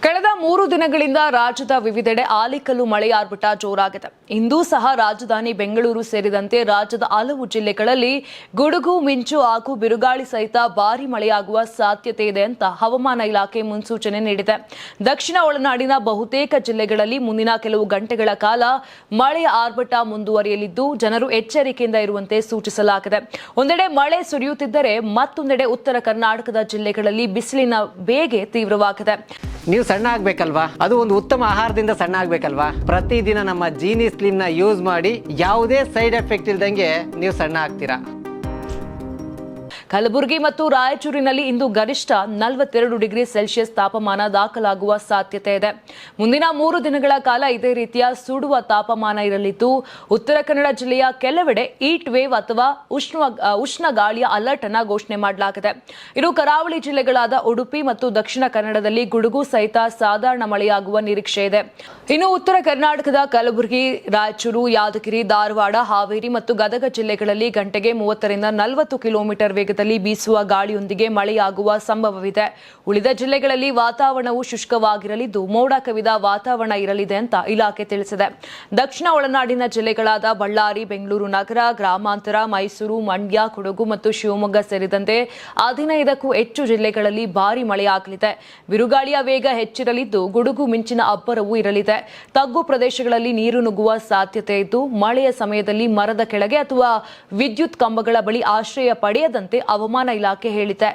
ಕಳೆದ 3 ದಿನಗಳಿಂದ ರಾಜ್ಯದ ವಿವಿಧೆಡೆ ಆಲಿಕಲ್ಲು ಮಳೆಯಾರ್ಭಟ ಜೋರಾಗಿದೆ. ಇಂದೂ ಸಹ ರಾಜಧಾನಿ ಬೆಂಗಳೂರು ಸೇರಿದಂತೆ ರಾಜ್ಯದ ಹಲವು ಜಿಲ್ಲೆಗಳಲ್ಲಿ ಗುಡುಗು ಮಿಂಚು ಹಾಗೂ ಬಿರುಗಾಳಿ ಸಹಿತ ಭಾರೀ ಮಳೆಯಾಗುವ ಸಾಧ್ಯತೆ ಇದೆ ಅಂತ ಹವಾಮಾನ ಇಲಾಖೆ ಮುನ್ಸೂಚನೆ ನೀಡಿದೆ. ದಕ್ಷಿಣ ಒಳನಾಡಿನ ಬಹುತೇಕ ಜಿಲ್ಲೆಗಳಲ್ಲಿ ಮುಂದಿನ ಕೆಲವು ಗಂಟೆಗಳ ಕಾಲ ಮಳೆಯ ಆರ್ಭಟ ಮುಂದುವರಿಯಲಿದ್ದು ಜನರು ಎಚ್ಚರಿಕೆಯಿಂದ ಇರುವಂತೆ ಸೂಚಿಸಲಾಗಿದೆ. ಒಂದೆಡೆ ಮಳೆ ಸುರಿಯುತ್ತಿದ್ದರೆ ಮತ್ತೊಂದೆಡೆ ಉತ್ತರ ಕರ್ನಾಟಕದ ಜಿಲ್ಲೆಗಳಲ್ಲಿ ಬಿಸಿಲಿನ ಬೇಗೆ ತೀವ್ರವಾಗಿದೆ. ನೀವು ಸಣ್ಣ ಆಗ್ಬೇಕಲ್ವಾ? ಅದು ಒಂದು ಉತ್ತಮ ಆಹಾರದಿಂದ ಸಣ್ಣ ಆಗ್ಬೇಕಲ್ವಾ? ಪ್ರತಿದಿನ ನಮ್ಮ ಜೀನಿ ಸ್ಲಿಮ್ ನ ಯೂಸ್ ಮಾಡಿ ಯಾವುದೇ ಸೈಡ್ ಎಫೆಕ್ಟ್ ಇಲ್ದಂಗೆ ನೀವು ಸಣ್ಣ ಆಗ್ತೀರಾ. ಕಲಬುರಗಿ ಮತ್ತು ರಾಯಚೂರಿನಲ್ಲಿ ಇಂದು ಗರಿಷ್ಠ 42 ಡಿಗ್ರಿ ಸೆಲ್ಸಿಯಸ್ ತಾಪಮಾನ ದಾಖಲಾಗುವ ಸಾಧ್ಯತೆ ಇದೆ. ಮುಂದಿನ 3 ದಿನಗಳ ಕಾಲ ಇದೇ ರೀತಿಯ ಸುಡುವ ತಾಪಮಾನ ಇರಲಿದ್ದು, ಉತ್ತರ ಕನ್ನಡ ಜಿಲ್ಲೆಯ ಕೆಲವೆಡೆ ಹೀಟ್ ವೇವ್ ಅಥವಾ ಉಷ್ಣ ಗಾಳಿಯ ಅಲರ್ಟ್ ಅನ್ನು ಘೋಷಣೆ ಮಾಡಲಾಗಿದೆ. ಇನ್ನು ಕರಾವಳಿ ಜಿಲ್ಲೆಗಳಾದ ಉಡುಪಿ ಮತ್ತು ದಕ್ಷಿಣ ಕನ್ನಡದಲ್ಲಿ ಗುಡುಗು ಸಹಿತ ಸಾಧಾರಣ ಮಳೆಯಾಗುವ ನಿರೀಕ್ಷೆ ಇದೆ. ಇನ್ನು ಉತ್ತರ ಕರ್ನಾಟಕದ ಕಲಬುರಗಿ, ರಾಯಚೂರು, ಯಾದಗಿರಿ, ಧಾರವಾಡ, ಹಾವೇರಿ ಮತ್ತು ಗದಗ ಜಿಲ್ಲೆಗಳಲ್ಲಿ ಗಂಟೆಗೆ 30 ರಿಂದ 40 ಕಿಲೋಮೀಟರ್ ವೇಗದಲ್ಲಿ ಬೀಸುವ ಗಾಳಿಯೊಂದಿಗೆ ಮಳೆಯಾಗುವ ಸಂಭವವಿದೆ. ಉಳಿದ ಜಿಲ್ಲೆಗಳಲ್ಲಿ ವಾತಾವರಣವು ಶುಷ್ಕವಾಗಿರಲಿದ್ದು ಮೋಡ ಕವಿದ ವಾತಾವರಣ ಇರಲಿದೆ ಅಂತ ಇಲಾಖೆ ತಿಳಿಸಿದೆ. ದಕ್ಷಿಣ ಒಳನಾಡಿನ ಜಿಲ್ಲೆಗಳಾದ ಬಳ್ಳಾರಿ, ಬೆಂಗಳೂರು ನಗರ, ಗ್ರಾಮಾಂತರ, ಮೈಸೂರು, ಮಂಡ್ಯ, ಕೊಡಗು ಮತ್ತು ಶಿವಮೊಗ್ಗ ಸೇರಿದಂತೆ 15ಕ್ಕೂ ಹೆಚ್ಚು ಜಿಲ್ಲೆಗಳಲ್ಲಿ ಭಾರೀ ಮಳೆಯಾಗಲಿದೆ. ಬಿರುಗಾಳಿಯ ವೇಗ ಹೆಚ್ಚಿರಲಿದ್ದು ಗುಡುಗು ಮಿಂಚಿನ ಅಬ್ಬರವೂ ಇರಲಿದೆ. ತಗ್ಗು ಪ್ರದೇಶಗಳಲ್ಲಿ ನೀರು ನುಗ್ಗುವ ಸಾಧ್ಯತೆ ಇದ್ದು ಮಳೆಯ ಸಮಯದಲ್ಲಿ ಮರದ ಕೆಳಗೆ ಅಥವಾ ವಿದ್ಯುತ್ ಕಂಬಗಳ ಬಳಿ ಆಶ್ರಯ ಪಡೆಯದಂತೆ ಹವಾಮಾನ ಇಲಾಖೆ ಹೇಳಿದೆ.